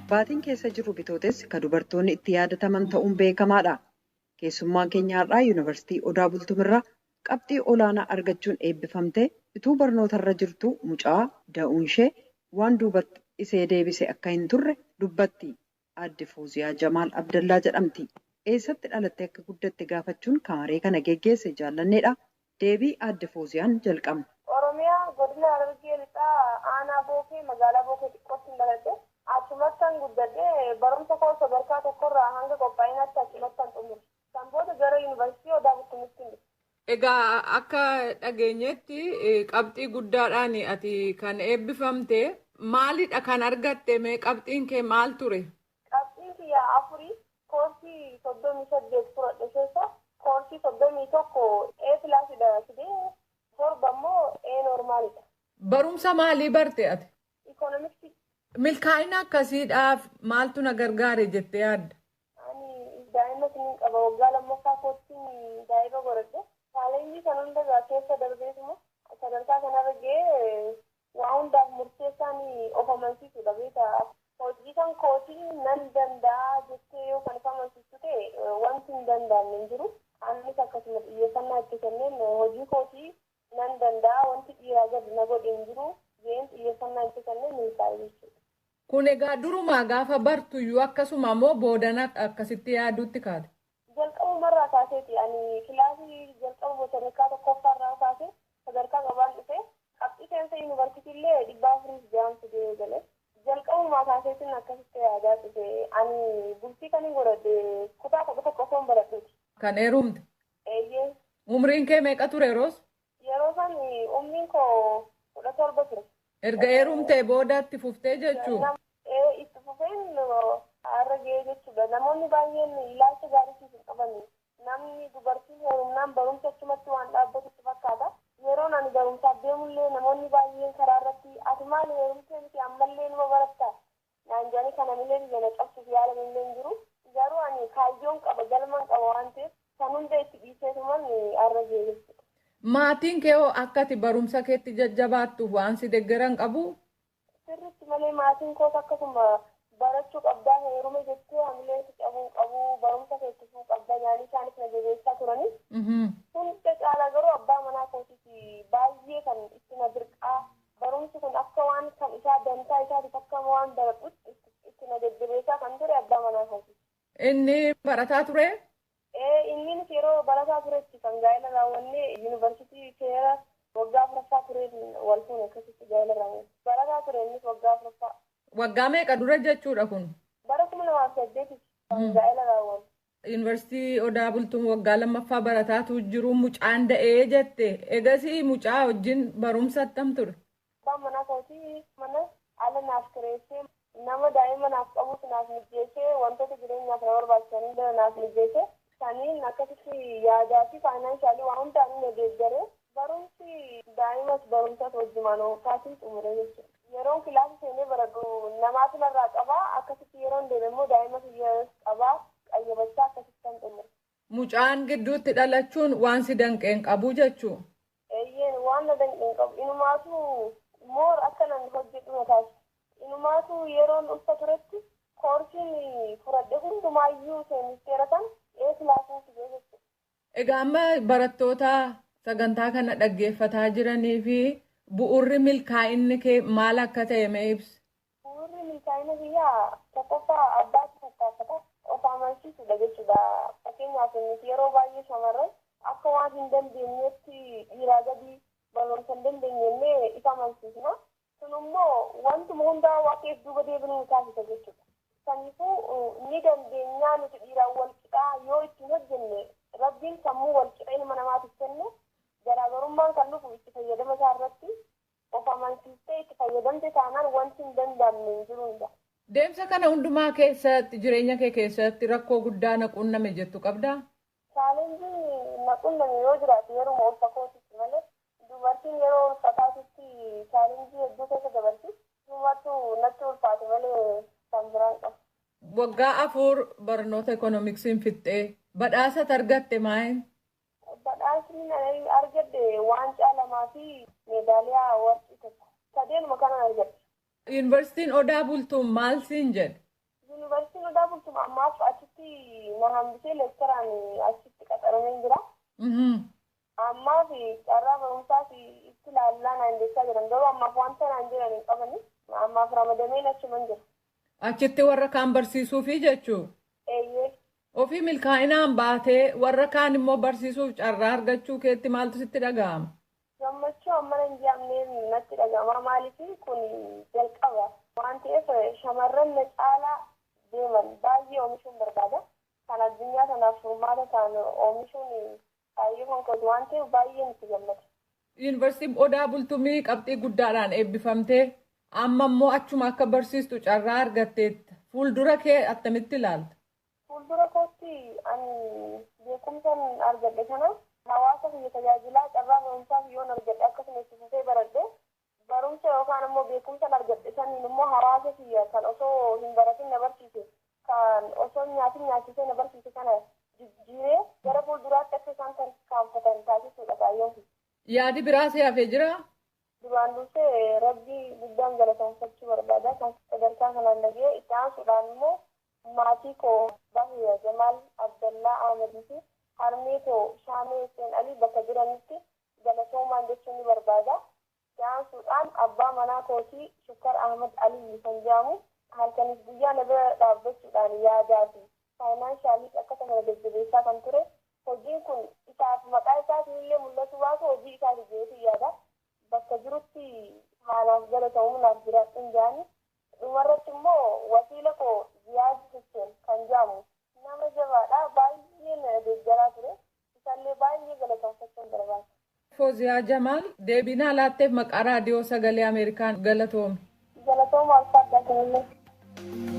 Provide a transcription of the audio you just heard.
Baatiin keessa jiru bitootessi kan dubartoonni itti yaadataman ta'uun beekamaadha. Keessummaan keenya har'aa Yuunivarsiitii Odaa Bultumirraa qabxii olaanaa argachuun eebbifamtee utuu barnootarra jirtu mucaa da'uun ishee waan duubatti ishee deebise akka hin turre dubbatti. Aadde Fooziyaa Jamaal Abdallaa jedhamti. Eessatti dhalattee akka guddatte gaafachuun kamaree kana geggeesse jaallanneedha. Deebii Aadde Fooziyaan jalqabna. Oromiyaa godina Harargee lixaa aanaa Bookee magaalaa Bookee xiqqootti dhaladhe. Achumattan guddadhee barumsa koo sadarkaa tokkorraa hanga qophaa'inaatti achumattan xumure. Kan booda gara Yuunivarsiitii Odaa Bultumitti hin dhufe. Egaa akka dhageenyetti qabxii guddaadhaan ati kan eebbifamte maalidha kan argatte mee qabxiin kee maal ture? Qabxiin kiyya afurii koorsii 38 fudhadhe keessa koorsii 31 A pilaasidha fidee torba immoo A noormaalidha. Barumsa maalii barte ati? Ikoonomiksii. Milkaa'ina akkasiidhaaf maaltu na gargaare jettee yaadda? Ani daa'ima siniin qaba waggaa lammaffaa kootiin daa'ima godhadhe. Chaalenjii kan hundaa keessa darbeetuma sadarkaa kanarra ga'ee waa hundaaf murteessaan of amansiisudha beekaa. Hojii kan kootii nan danda'a jettee yoo kan of amansiistu ta'e wanti hin danda'amne hin jiru. Anis akkasuma xiyyeeffannaa itti kenneen hojii kootii nan danda'a wanti dhiiraa gadi na godhe hin jiru. Ga'een xiyyeeffannaa itti kenneen milkaa'e jechuudha. Kun egaa durumaa gaafa bartuyyuu akkasuma immoo boodana akkasitti yaaduutti kaate? Jalqabumarraa kaaseeti. Ani kilaasii jalqabu sadarkaa tokkoffaarraa kaasee sadarkaa qabaan dhufe qabxii seensa yuunivarsiitiillee 400 fidee gale. Jalqabumaa kaaseetiin akkasitti yaadaa dhufe. Ani bultii kan hin godhadhe kutaa 11 osoo hin baradhuuti. Kan heerumte? Eeyyee. Umriin kee meeqa ture yeroos? Yeroo san umriin koo 17 ture. Erga heerumtee boodaatti fuftee jechuudha? Itti fufeen har'a ga'ee jechuudha. Namoonni baay'een ilaalcha gaarii hin qaban. Namni dubartiin heerumnaan barumsa achumatti waan dhaabbatutti fakkaata. Yeroon ani barumsaaf deemullee namoonni baay'een karaa irratti ati maal heerumtee miti ammallee numa baratta. Naan jedhanii kana millee biyya cabsuuf yaalamillee hin jiru. Garuu ani kaayyoon qaba galman qaba waan ta'eef kan hunda itti dhiiseetuman har'a ga'ee jechuudha. Maatiin kee hoo akka ati barumsa keetti jajjabaattuuf waan si deeggaran qabu? Sirriitti malee maatiin koos akkasuma barachuu qabdaa heerume jettee hamilee itti cabuu qabu barumsa keettisuu qabda yaanii isaanis na jabeessaa turani. Hunda caalaa garuu abbaa manaa kootiiti baay'ee kan itti na dirqaa barumsi kun akka waan kan isaa dantaa isaatiif akka waan baradhutti itti na jajjabeessaa kan ture abbaa manaa kootiiti. Inni barataa ture? Innis yeroo barataa turetti kan gaa'ela raawwannee yuunivarsiitii seera waggaa 4ffaa tureen wal fuune akkasitti gaa'ela raawwanne. Barataa ture innis waggaa 4ffaa. Waggaa meeqa dura jechuudha kun? Bara 2008 kan gaa'ela raawwanne. Yuunivarsiitii Odaa Bultuun waggaa lammaffaa barataatu jiru mucaan da'ee jette. Egasii mucaa wajjin barumsa attam ture? Abbaan manaa kootii mana ala naaf kireessee nama daa'ima naaf qabus naaf mijjeessee wantoota jireenyaaf na barbaachisan naaf mijjeessee. Saniin akkasitti yaadaa fi faayinaansaalii waan hundaan inni deeggaree barumsi daa'imas barumsas wajjumaan oofaatiin xumure jechuudha. Yeroon kilaasii seenee baradhu namaatu narraa qabaa akkasitti yeroon deeme immoo daa'imas qabaa qayyabachaa akkasitti kan xumure. Mucaan gidduutti dhalachuun waan si danqeen qabu jechuu? Eeyyeen waan na danqeen qabu. Inumaatu moor akka nan hojjedhu na taasisa. Inumaatu yeroon ulfa turetti koorsiin fudhadhe hundumaayyuu seenisteera kan Egaa amma barattoota sagantaa kana dhaggeeffataa jiranii fi bu'uurri milkaa'inni kee maal akka ta'e mee ibsi? Bu'uurri milkaa'ina biyyaa tokkoffaa abbaatu tattaafata of amansiisudha jechuudha. Fakkeenyaaf nuti yeroo baay'ee shamarran akka waan hin dandeenyetti dhiiraa gadi barumsa hin dandeenyellee ifa amansiisna. Kun immoo wantuma hundaa waaqeef duuba deebinuu taasisa jechuudha. Kanaafuu ni dandeenyaa nuti dhiiraan wal qixaa yoo ittiin hojjenne rabbiin sammuu wal qixa ilma namaatiif kenne garaagarummaan kan dhufu itti fayyadama isaa irratti of amansiistee itti fayyadamte taanaan wanti hin danda'amne hin jiru. Deemsa kana hundumaa keessatti jireenya kee keessatti rakkoo guddaa na qunname jettu qabdaa? Chaalenjii na qunname yoo jiraate yeroo ulfa kootitti malee dubartiin yeroo ulfaataatitti chaalenjii hedduu keessa dabarti. Dhumartuu natti ulfaate malee kan biraan qabu. Waggaa 4 barnoota ikoonomiksiin fixxee badhaasa argatte maayin? Badhaasni argadde waancaa 2 fi meedaaliyaa warqii 1. Sadeenuma kana argadde. Yuunivarsiitiin Odaa Bultuun maal siin jedhe? ammaaf achitti na hambisee lektaraan achitti qaxarameen jira. Ammaaf carraa barumsaaf itti ilaalaa naan jechaa jiran garuu ammaaf wanta naan jiran hin qabani. Ammaaf ramadameen achuman jira. Achitti warra kaan barsiisuufi jechuu? Eeyyee. Ofii milkaa'inaan baatee warra kaan immoo barsiisuuf carraa argachuu keetti maaltu sitti dhaga'ama? Gammachuu amma hin jedhamneen natti dhaga'ama. Maaliif kun jalqaba waan ta'eef shamarran na caalaa deeman baay'ee oomishuun barbaada. Kan addunyaa kanaaf furmaata ta'an oomishuun baay'ee konkolaataa waan ta'eef baay'ee nutti gammada. Yuunivarsiitiin Odaa Bultumii qabxii guddaadhaan eebbifamtee amma immoo achuma akka barsiistu carraa argatteetta. Fuuldura kee attamitti ilaalta? Fuuldura kootti ani beekumsaan argadhe kana hawaasa biyya tajaajilaa carraa barumsaaf yoon argadhe akkasuma itti fufee baradhe barumsa yookaan immoo beekumsaan argadhe saniin immoo hawaasa biyya kan osoo hin baratin na barsiise kan osoo nyaachisee na barsiise kana jijjiiree gara fuulduraatti akka isaan tarkaanfatan taasisuudha kaayyoon. Yaadi biraa si hafee jiraa? Duraan dursee rabbii guddaan galateeffachuu barbaada kan sadarkaa kanaan dhagee itti aansuudhaan immoo maatii koo Bahiya Jamaal Abdallaa Ahmedii fi harmee koo Shaamee Hussein Alii bakka jiranitti galatoomaan jechuun ni barbaada. Itti aansuudhaan abbaa manaa kootii Shukkar Ahmed Alii kan jedhamu halkanis guyyaa na bira dhaabbachuudhaan yaadaa fi faayinaanshaaliis akkasuma jajjabeessaa kan ture. Hojiin kun isaaf maqaa isaatiin illee mul'atu baatu hojii isaati jeetii yaada. Bakka jirutti haalaaf galatamuudhaaf jiraachuu jaani. Dhumarratti immoo wasiila koo Ziyaad Hussein kan jedhamu nama jabaadha. Baay'ee na deeggaraa ture. Isallee baay'ee galateeffachuun barbaada. Fooziyaa Jamaal deebinaa laatteef maqaa raadiyoo sagalee Ameerikaan galatoomi. Galatooma alfaadhaa kanillee.